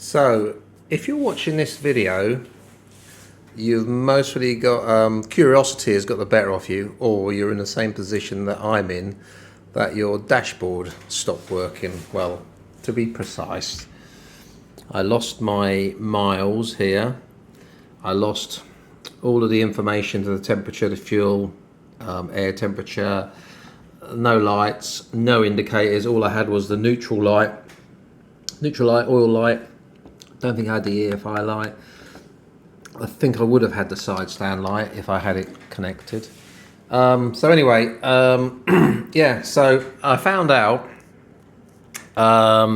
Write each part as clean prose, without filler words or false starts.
So, if you're watching this video, you've mostly got curiosity has got the better of you, or you're in the same position that I'm in, that your dashboard stopped working. Well, to be precise, I lost my miles here. I lost all of the information to the temperature, the fuel, air temperature, no lights, no indicators. All I had was the neutral light, oil light. Don't think I had the EFI light. I think I would have had the side stand light if I had it connected. So anyway, yeah, so I found out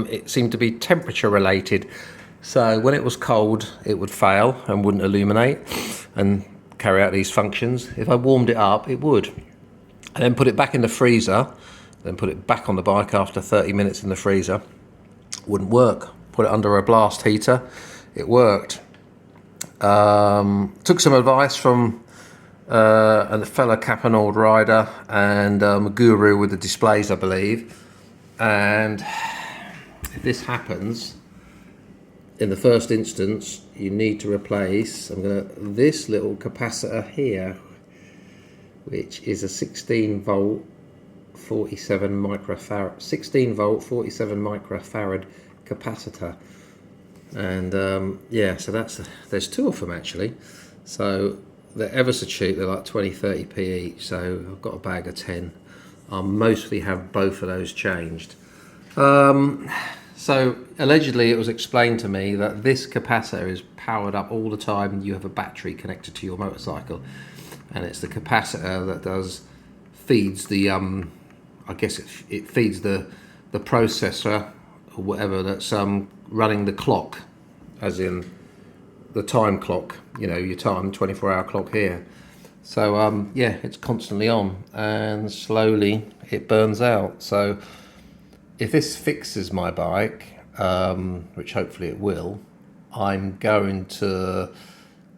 it seemed to be temperature related. So when it was cold, it would fail and wouldn't illuminate and carry out these functions. If I warmed it up, it would. And then put it back in the freezer, then put it back on the bike after 30 minutes in the freezer, wouldn't work. Put it under a blast heater, it worked. Took some advice from a fellow Caponord rider and a guru with the displays, I believe. And if this happens, in the first instance, you need to replace this little capacitor here, which is a 16 volt 47 microfarad capacitor. And yeah, so there's two of them actually. So they're ever so cheap, they're like 20-30p each, so I've got a bag of 10. I'll mostly have both of those changed. So allegedly it was explained to me that this capacitor is powered up all the time. You have a battery connected to your motorcycle, and it's the capacitor that feeds the I guess it feeds the processor or whatever that's running the clock, as in the time clock, you know, your time 24-hour clock here. So yeah, it's constantly on and slowly it burns out. So if this fixes my bike, which hopefully it will, I'm going to,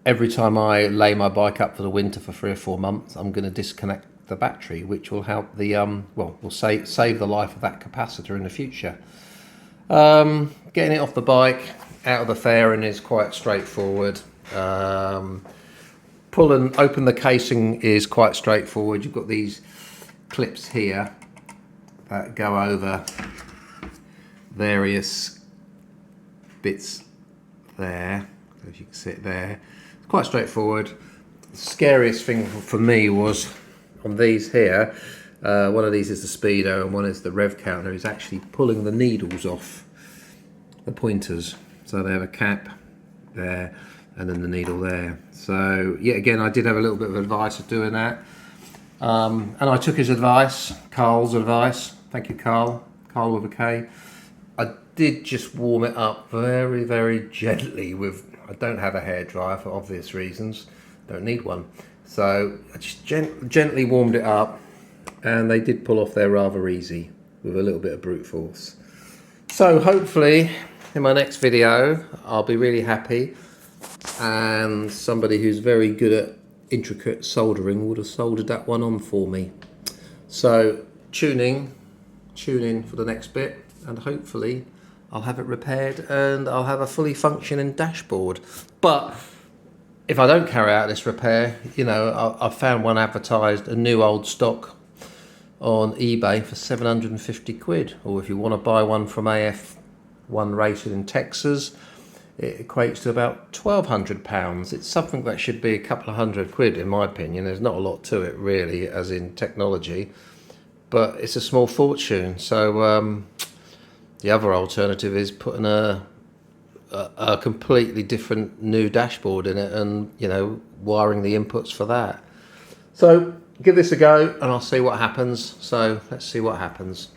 every time I lay my bike up for the winter for 3 or 4 months, I'm going to disconnect the battery, which will help the well, will save the life of that capacitor in the future. Getting it off the bike, out of the fairing is quite straightforward. Pull and open the casing is quite straightforward. You've got these clips here that go over various bits there, as you can see it there. It's quite straightforward. The scariest thing for me was on these here. One of these is the speedo and one is the rev counter, is actually pulling the needles off the pointers. So they have a cap there and then the needle there. So yeah, again, I did have a little bit of advice of doing that. And I took his advice, Karl's advice. Thank you, Karl. Karl with a K. I did just warm it up very, very gently with, I don't have a hairdryer for obvious reasons. Don't need one. So I just gently warmed it up, and they did pull off there rather easy with a little bit of brute force. So hopefully in my next video I'll be really happy, and somebody who's very good at intricate soldering would have soldered that one on for me. So tune in for the next bit, and hopefully I'll have it repaired and I'll have a fully functioning dashboard. But if I don't carry out this repair, you know, I found one advertised, a new old stock on eBay for 750 quid. Or if you want to buy one from AF1 Racing in Texas, it equates to about £1,200. It's something that should be a couple of £100 in my opinion. There's not a lot to it really, as in technology, but it's a small fortune. So the other alternative is putting a completely different new dashboard in it, and you know, wiring the inputs for that. So give this a go and I'll see what happens. So let's see what happens.